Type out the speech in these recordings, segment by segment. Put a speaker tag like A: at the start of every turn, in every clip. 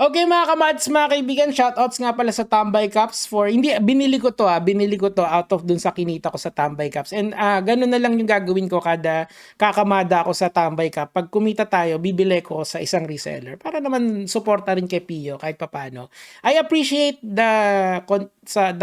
A: Okay mga kamads, mga kaibigan, shoutouts nga pala sa Tambay Cups for, hindi, binili ko to out of dun sa kinita ko sa Tambay Cups. And ganun na lang yung gagawin ko kada kakamada ako sa Tambay Cup. Pag kumita tayo, bibili ko sa isang reseller para naman suporta rin kay Pio kahit papano. I appreciate the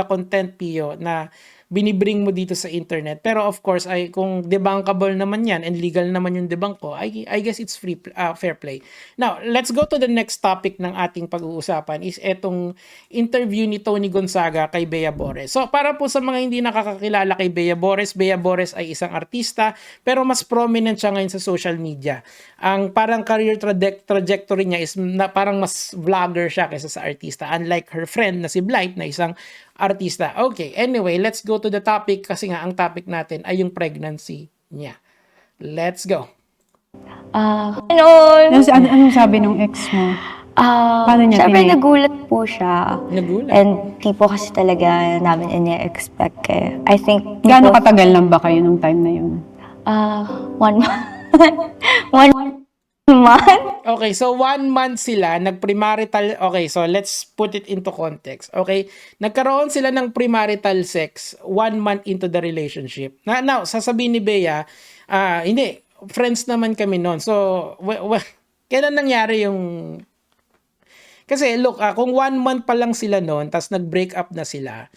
A: content, Pio, na binibring mo dito sa internet. Pero of course, ay kung debunkable naman yan and legal naman yung debunk ko, I guess it's fair play. Now, let's go to the next topic ng ating pag-uusapan is etong interview ni Tony Gonzaga kay Bea Bores. So, para po sa mga hindi nakakakilala kay Bea Bores ay isang artista pero mas prominent siya ngayon sa social media. Ang parang career trajectory niya is na parang mas vlogger siya kaysa sa artista. Unlike her friend na si Blight na isang artista. Okay, anyway, let's go to the topic kasi nga ang topic natin ay yung pregnancy niya. Let's go.
B: Anong sabi nung ex mo? Paano niya
C: Siyempre nagulat po siya.
A: Nagulat?
C: And di po kasi talaga namin ini-expect eh. I think...
B: Gaano katagal lang ba kayo nung time na yun?
C: 1 month. 1 month.
A: Okay, so 1 month sila, nag-premarital, okay, so let's put it into context, okay? Nagkaroon sila ng premarital sex 1 month into the relationship. Now, sasabihin ni Bea, hindi, friends naman kami noon. So, kailan nangyari yung... Kasi look, kung 1 month pa lang sila noon, tapos nag-break up na sila,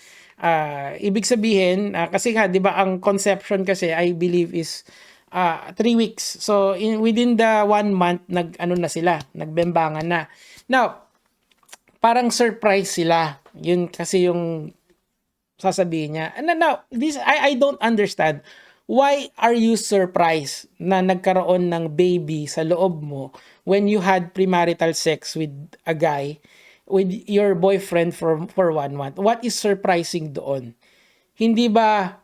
A: ibig sabihin, kasi nga, di ba, ang conception kasi, I believe is 3 weeks. So, within the 1 month, nagbembangan na. Now, parang surprise sila. Yun kasi yung sasabihin niya. And now, I don't understand. Why are you surprised na nagkaroon ng baby sa loob mo when you had premarital sex with a guy, with your boyfriend for 1 month? What is surprising doon? Hindi ba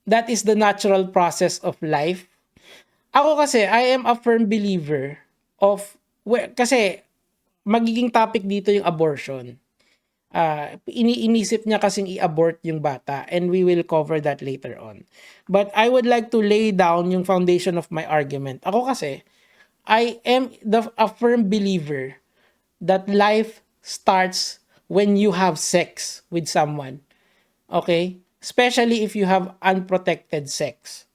A: that is the natural process of life? Ako kasi, I am a firm believer of, kasi magiging topic dito yung abortion. Iniisip niya kasing i-abort yung bata and we will cover that later on. But I would like to lay down yung foundation of my argument. Ako kasi, I am a firm believer that life starts when you have sex with someone. Okay? Especially if you have unprotected sex.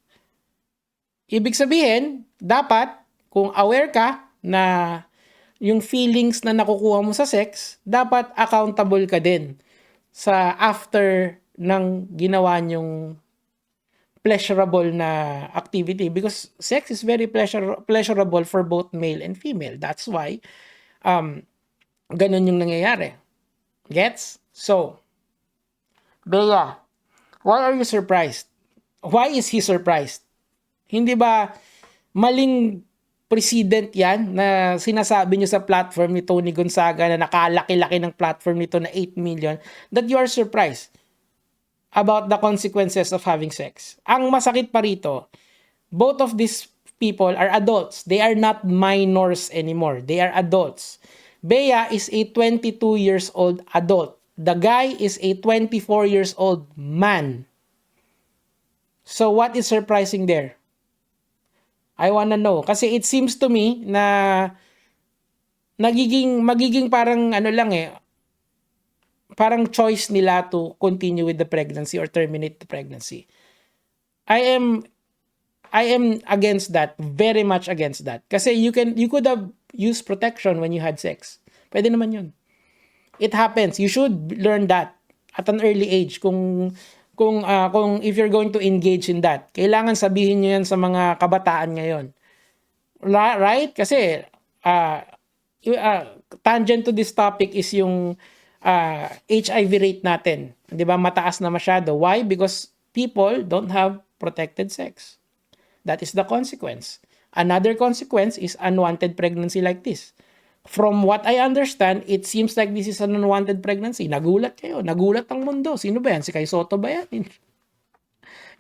A: Ibig sabihin, dapat, kung aware ka na yung feelings na nakukuha mo sa sex, dapat accountable ka din sa after ng ginawa nyong pleasurable na activity. Because sex is very pleasurable for both male and female. That's why, ganun yung nangyayari. Gets? So, Bea, why are you surprised? Why is he surprised? Hindi ba maling precedent yan na sinasabi nyo sa platform ni Tony Gonzaga na nakalaki-laki ng platform nito na 8 million that you are surprised about the consequences of having sex? Ang masakit pa rito, both of these people are adults. They are not minors anymore. They are adults. Bea is a 22 years old adult. The guy is a 24 years old man. So what is surprising there? I wanna know. Kasi it seems to me na magiging parang parang choice nila to continue with the pregnancy or terminate the pregnancy. I am against that, very much against that. Kasi you could have used protection when you had sex. Pwede naman yun. It happens. You should learn that at an early age. Kung if you're going to engage in that, kailangan sabihin nyo yan sa mga kabataan ngayon. Right? Kasi tangent to this topic is yung HIV rate natin. 'Di ba? Mataas na masyado. Why? Because people don't have protected sex. That is the consequence. Another consequence is unwanted pregnancy like this. From what I understand, it seems like this is an unwanted pregnancy. Nagulat kayo. Nagulat ang mundo. Sino ba yan? Si Kai Soto ba yan?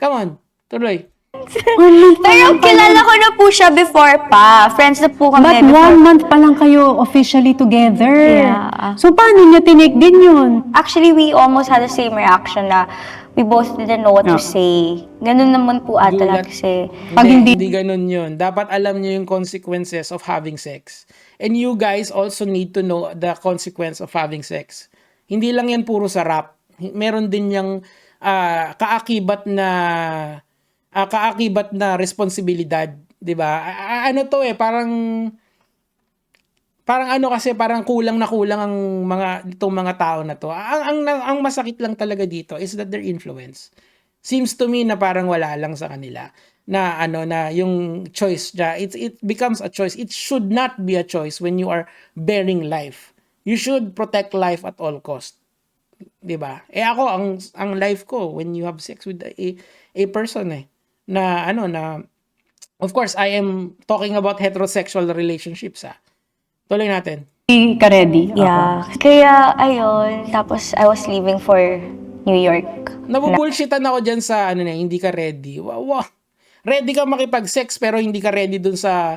A: Come on. Tuloy.
C: Pero kilala ko na po siya before pa. Friends na po kami.
B: But 1 month pa lang kayo officially together.
C: Yeah.
B: So, paano niya tinake din yun?
C: Actually, we almost had the same reaction na we both didn't know what to say. Ganun naman po ata lang kasi.
B: Pag
A: Hindi ganun yun. Dapat alam nyo yung consequences of having sex. And you guys also need to know the consequence of having sex. Hindi lang yan puro sarap. Meron din yung kaakibat na responsibilidad, 'di ba? Ano to parang ano kasi parang kulang ang itong mga tao na to. Ang masakit lang talaga dito is that their influence seems to me na parang wala lang sa kanila na na yung choice niya, it becomes a choice. It should not be a choice when you are bearing life. You should protect life at all cost. 'Di ba? Ako ang life ko when you have sex with a person na of course I am talking about heterosexual relationships. Tuloy natin.
B: Hindi ka ready?
C: Yeah. Kaya, ayun. Tapos, I was leaving for New York.
A: Nabubullshitan ako dyan sa hindi ka ready. Wow. Ready ka makipag-sex pero hindi ka ready dun sa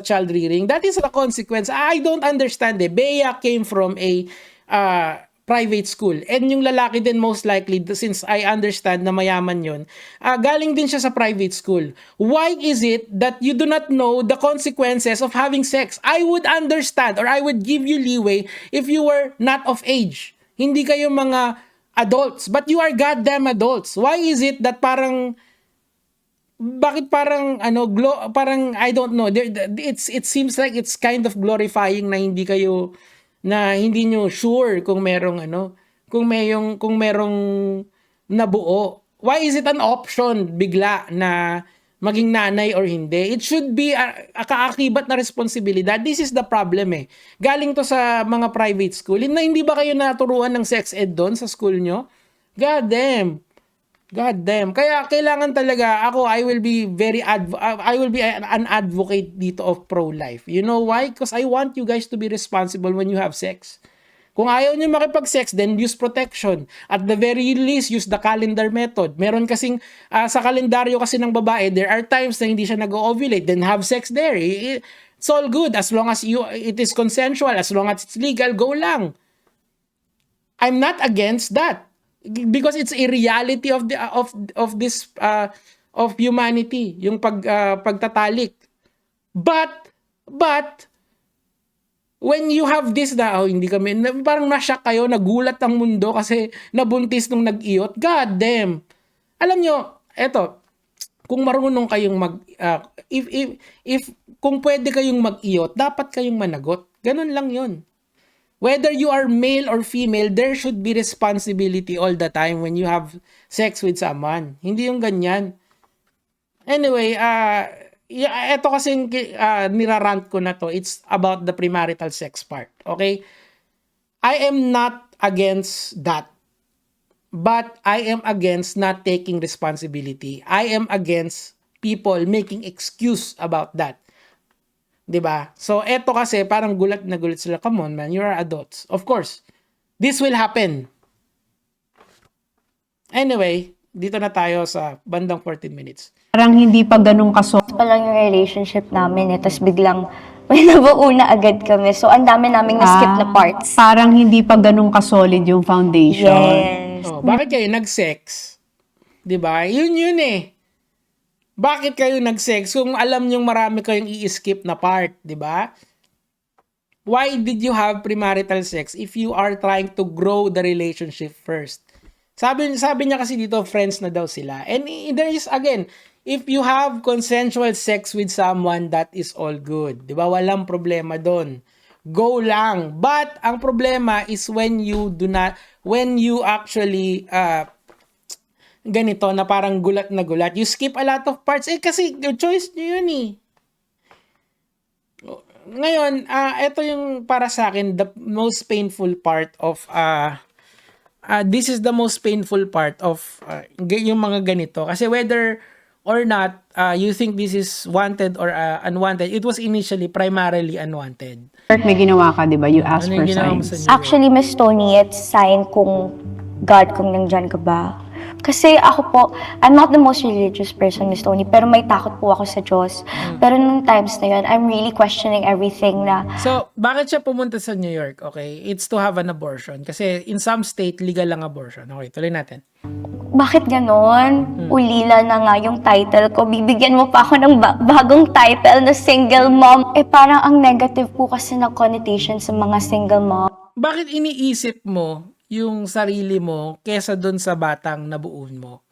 A: child rearing. That is the consequence. I don't understand Bea came from a private school. And yung lalaki din most likely, since I understand na mayaman yun, galing din siya sa private school. Why is it that you do not know the consequences of having sex? I would understand or I would give you leeway if you were not of age. Hindi kayo mga adults, but you are goddamn adults. Why is it that bakit parang parang I don't know, it seems like it's kind of glorifying na hindi nyo sure kung merong kung merong nabuo. Why is it an option bigla na maging nanay or hindi? It should be a kaakibat na responsibilidad. This is the problem Galing to sa mga private school. Hindi ba kayo naturuan ng sex ed doon sa school nyo? God damn. Kaya kailangan talaga I will be an advocate dito of pro-life. You know why? Because I want you guys to be responsible when you have sex. Kung ayaw niyo makipag-sex, then use protection. At the very least, use the calendar method. Meron kasing sa kalendaryo kasi ng babae, there are times na hindi siya nag-ovulate, then have sex there. It's all good as long as it is consensual, as long as it's legal, go lang. I'm not against that. Because it's a reality of this of humanity, yung pagtatalik. But when you have this hindi kami parang na-shock kayo, nagulat ang mundo kasi nabuntis nung nag-iyot. God damn. Alam nyo, eto, kung marunong kayong if kung pwede kayong mag-iyot, dapat kayong managot. Ganun lang 'yon. Whether you are male or female, there should be responsibility all the time when you have sex with someone. Hindi yung ganyan. Anyway, ito kasing nirarant ko na to, it's about the premarital sex part. Okay? I am not against that. But I am against not taking responsibility. I am against people making excuse about that. 'Di ba? So eto kasi parang gulat na gulat sila. Come on man, you are adults. Of course, this will happen. Anyway, dito na tayo sa bandang 14 minutes.
B: Parang hindi pa ganun kasolid.
C: Pa lang yung relationship namin tapos biglang may nabuo na agad kami. So, ang dami naming na-skip na parts.
B: Parang hindi pa ganun kasolid yung foundation.
C: Yes.
A: Bakit kayo nag-sex? 'Di ba? Yun Bakit kayo nag-sex kung alam nyong marami kayong i-skip na part, 'di ba? Why did you have premarital sex if you are trying to grow the relationship first? Sabi niya kasi dito, friends na daw sila. And there is, again, if you have consensual sex with someone, that is all good. 'Di ba? Walang problema doon. Go lang. But ang problema is when you actually ganito na parang gulat na gulat. You skip a lot of parts. Kasi your choice nyo yun Ngayon, ito yung para sa akin, the most painful part of, this is the most painful part of yung mga ganito. Kasi whether or not you think this is wanted or unwanted, it was initially primarily unwanted.
B: May ginawa ka, di ba? You asked
A: Ano yung
B: for
A: ginawa mo
B: signs.
A: sa New York?
C: Actually, Miss Tony, it's sign kung God, kung nandyan ka ba. Kasi ako po, I'm not the most religious person, Miss Tony, pero may takot po ako sa Diyos. Pero nung times na yun, I'm really questioning everything na,
A: So, bakit siya pumunta sa New York? Okay, it's to have an abortion. Kasi in some state, legal lang abortion. Okay, tuloy natin.
C: bakit ganon? Ulila na nga yung title ko. Bibigyan mo pa ako ng bagong title na single mom. Eh parang ang negative po kasi ng connotation sa mga single mom.
A: Bakit iniisip mo yung sarili mo kesa doon sa batang nabuon mo?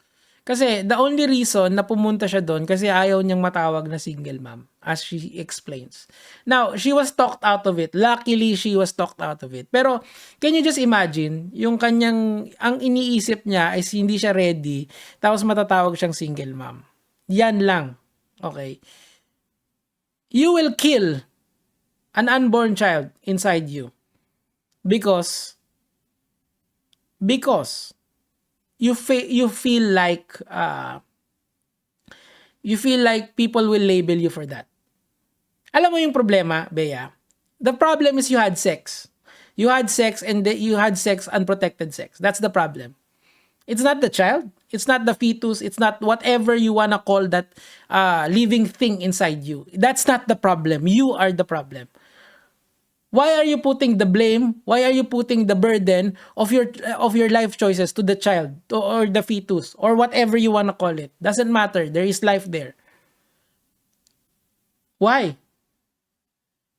A: Kasi the only reason na pumunta siya doon kasi ayaw niyang matawag na single mom, as she explains. Now, she was talked out of it. Luckily, she was talked out of it. Pero, can you just imagine, yung ang iniisip niya is hindi siya ready, tapos matatawag siyang single mom. Yan lang. Okay? You will kill an unborn child inside you because you feel like people will label you for that. Alam mo yung problema, Bea? The problem is you had sex. You had sex and you had sex, unprotected sex. That's the problem. It's not the child. It's not the fetus. It's not whatever you wanna call that living thing inside you. That's not the problem. You are the problem. Why are you putting the blame? Why are you putting the burden of your life choices to the child or the fetus or whatever you wanna call it? Doesn't matter. There is life there. Why?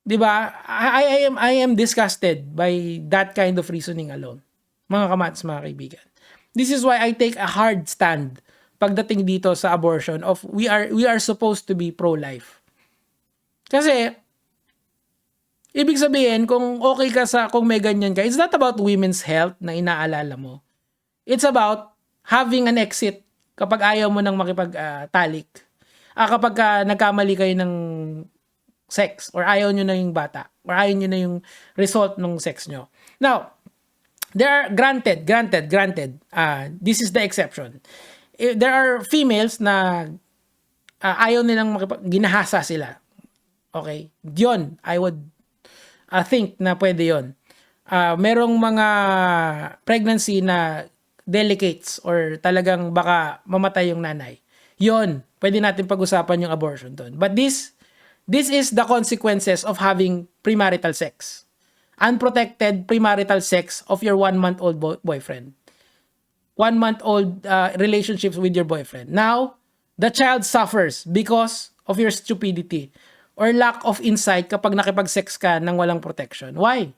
A: 'Di ba? I am disgusted by that kind of reasoning alone. Mga kamats, mga kaibigan. This is why I take a hard stand pagdating dito sa abortion of we are supposed to be pro-life. Kasi ibig sabihin, kung okay ka kung may ganyan ka, it's not about women's health na inaalala mo. It's about having an exit kapag ayaw mo nang makipagtalik. Kapag nagkamali kayo ng sex or ayaw nyo na yung bata or ayaw nyo na yung result ng sex nyo. Now, there are granted, this is the exception. There are females na ayaw nilang ginahasa sila. Okay? Yun, I would think na pwede yun. Merong mga pregnancy na delicates or talagang baka mamatay yung nanay. Yun, pwede natin pag-usapan yung abortion doon. But this is the consequences of having premarital sex. Unprotected premarital sex of your 1-month-old boyfriend. 1-month-old relationships with your boyfriend. Now, the child suffers because of your stupidity or lack of insight kapag nakipag-sex ka nang walang protection. Why?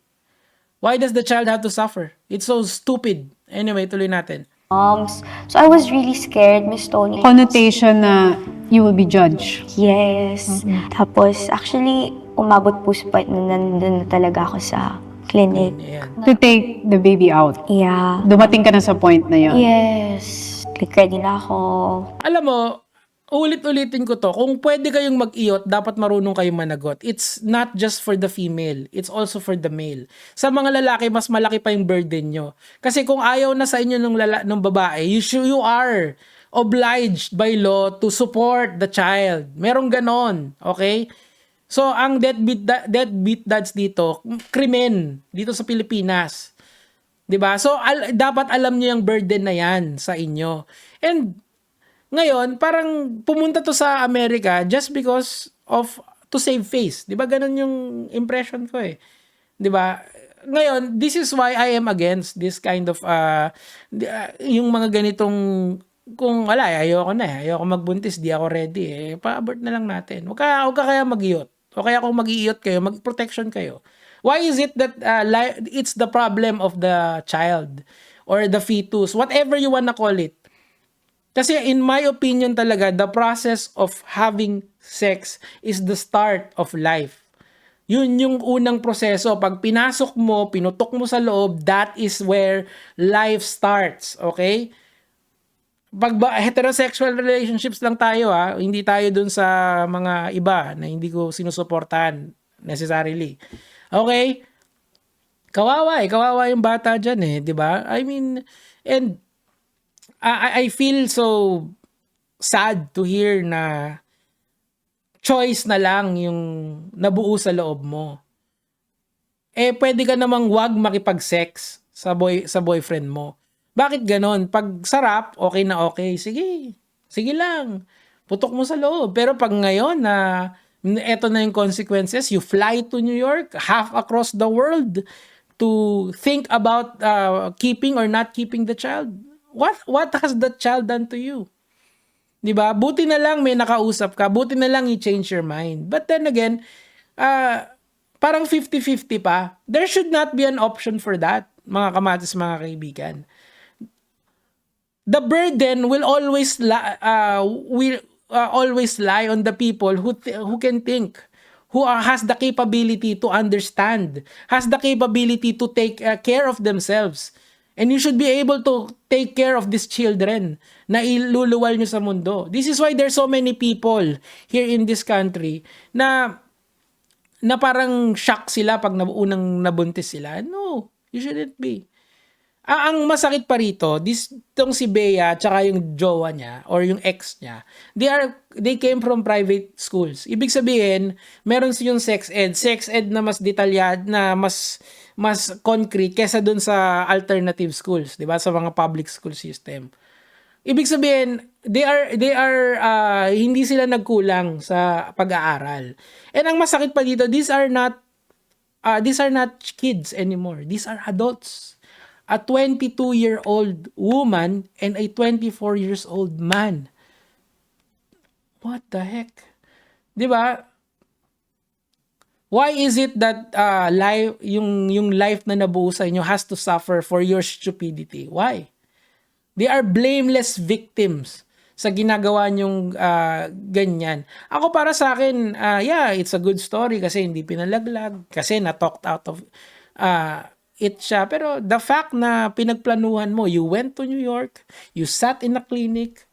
A: Why does the child have to suffer? It's so stupid. Anyway, tuloy natin.
C: Moms. So I was really scared, Miss Tony.
B: Connotation na you will be judged.
C: Yes. Tapos, actually, umabot po sa point na nandun na talaga ako sa clinic.
A: Ayan.
B: To take the baby out.
C: Yeah.
B: Dumating ka na sa point na yun.
C: Yes. Like, ready na ako.
A: Alam mo, ulit-ulitin ko to, kung pwede kayong mag-iyot, dapat marunong kayong managot. It's not just for the female, it's also for the male. Sa mga lalaki, mas malaki pa yung burden nyo. Kasi kung ayaw na sa inyo ng babae, you are obliged by law to support the child. Merong ganon, okay? So, ang deadbeat dads dito, krimen dito sa Pilipinas. 'Di ba? So, dapat alam niyo yung burden na yan sa inyo. And ngayon, parang pumunta to sa Amerika just because of to save face. 'Di ba? Ganun yung impression ko eh. 'Di ba? Ngayon, this is why I am against this kind of yung mga ganitong kung wala, ayoko na eh. Ayoko magbuntis, di ako ready eh. Pa-abort na lang natin. Huwag ka kaya mag-iyot. O kaya kung mag-iiyot kayo, mag-protection kayo. Why is it that it's the problem of the child or the fetus, whatever you wanna call it? Kasi in my opinion talaga, the process of having sex is the start of life. Yun yung unang proseso. Pag pinasok mo, pinutok mo sa loob, that is where life starts. Okay? Pag heterosexual relationships lang tayo, hindi tayo dun sa mga iba na hindi ko sinusuportahan necessarily. Okay? Kawawa yung bata dyan eh, di ba? I mean, and I feel so sad to hear na choice na lang yung nabuo sa loob mo. Eh, pwede ka namang wag makipag-sex sa boyfriend mo. Bakit ganon? Pag sarap, okay na okay. Sige. Sige lang. Putok mo sa loob. Pero pag ngayon na eto na yung consequences, you fly to New York, half across the world to think about keeping or not keeping the child. What has that child done to you? 'Di ba? Buti na lang may nakausap ka, buti na lang i-change your mind. But then again, parang 50-50 pa. There should not be an option for that, mga kamatis, mga kaibigan. The burden will always lie on the people who can think, who has the capability to understand, has the capability to take care of themselves. And you should be able to take care of these children na iluluwal nyo sa mundo. This is why there's so many people here in this country na parang shock sila pag unang nabuntis sila. No, you shouldn't be. Ang masakit pa rito, tong si Bea tsaka yung jowa niya or yung ex niya, they came from private schools. Ibig sabihin, meron yung sex ed na mas detalyado, na mas concrete kesa dun sa alternative schools, 'di ba? Sa mga public school system. Ibig sabihin, they are hindi sila nagkulang sa pag-aaral. And ang masakit pa dito, these are not kids anymore. These are adults. A 22-year-old woman and a 24-years-old man. What the heck? 'Di ba? Why is it that yung life na nabuo sa inyo has to suffer for your stupidity? Why? They are blameless victims sa ginagawa nyong ganyan. Ako, para sa akin, yeah, it's a good story kasi hindi pinalaglag, kasi na-talked out of it siya. Pero the fact na pinagplanuhan mo, you went to New York, you sat in a clinic,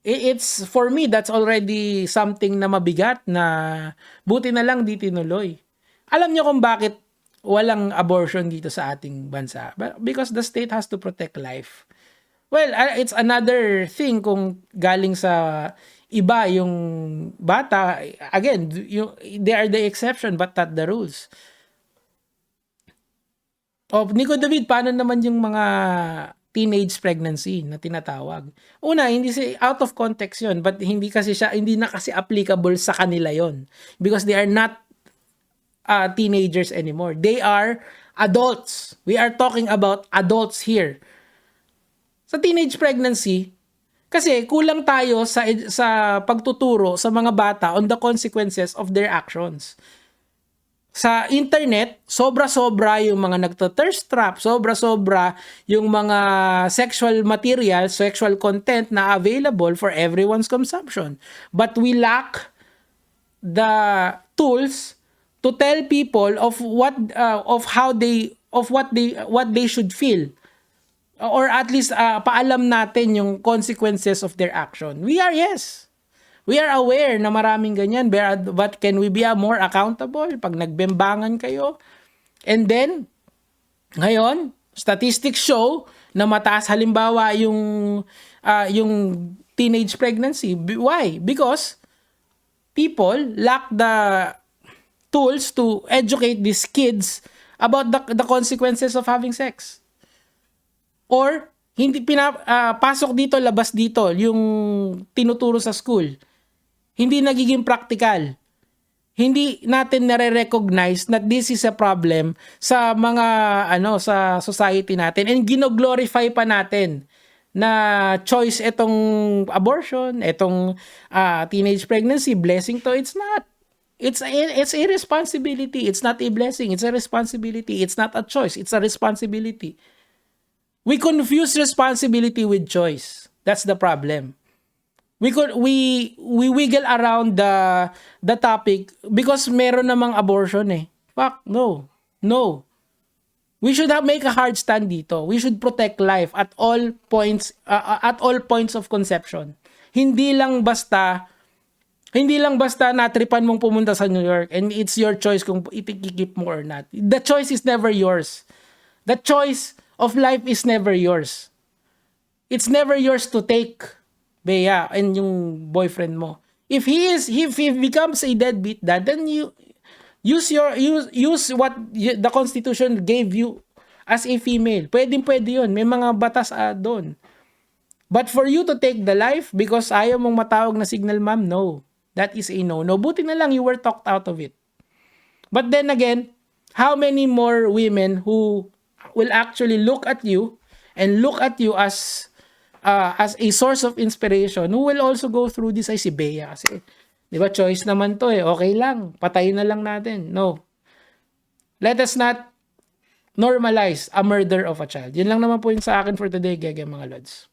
A: it's, for me, that's already something na mabigat, na buti na lang di tinuloy. Alam niyo kung bakit walang abortion dito sa ating bansa? Because the state has to protect life. Well, it's another thing kung galing sa iba yung bata. Again, they are the exception but not the rules. Nico David, paano naman yung mga teenage pregnancy na tinatawag? Una, hindi out of context yun, but hindi na kasi applicable sa kanila yon, because they are not teenagers anymore. They are adults. We are talking about adults here. Sa teenage pregnancy, kasi kulang tayo sa pagtuturo sa mga bata on the consequences of their actions. Sa internet, sobra-sobra yung mga nagto-thirst trap, sobra-sobra yung mga sexual material, sexual content na available for everyone's consumption. But we lack the tools to tell people of what they should feel, or at least paalam natin yung consequences of their action. We are aware na maraming ganyan, but can we be more accountable pag nagbembangan kayo? And then, ngayon, statistics show na mataas halimbawa yung teenage pregnancy. Why? Because people lack the tools to educate these kids about the consequences of having sex. Or, hindi pasok dito, labas dito, yung tinuturo sa school. Hindi nagiging practical. Hindi natin nare-recognize that this is a problem sa mga sa society natin, and gino-glorify pa natin na choice itong abortion, itong teenage pregnancy, blessing to. It's not. It's a responsibility. It's not a blessing. It's a responsibility. It's not a choice. It's a responsibility. We confuse responsibility with choice. That's the problem. We wiggle around the topic because meron namang abortion eh. Fuck, no. We should make a hard stand dito. We should protect life at all points of conception. Hindi lang basta natripan mong pumunta sa New York and it's your choice kung itikikip mo or not. The choice is never yours. The choice of life is never yours. It's never yours to take, Bea, and yung boyfriend mo. If he becomes a deadbeat dad, then you use what the Constitution gave you as a female. Pwede yun. May mga batas doon. But for you to take the life because ayaw mong matawag na single mom, no. That is a no. No, buti na lang you were talked out of it. But then again, how many more women who will actually look at you and look at you as a source of inspiration who will also go through this ay si Bea kasi. Di ba, choice naman to eh. Okay lang. Patayin na lang natin. No. Let us not normalize a murder of a child. Yun lang naman po yung sa akin for today, Gege, mga lods.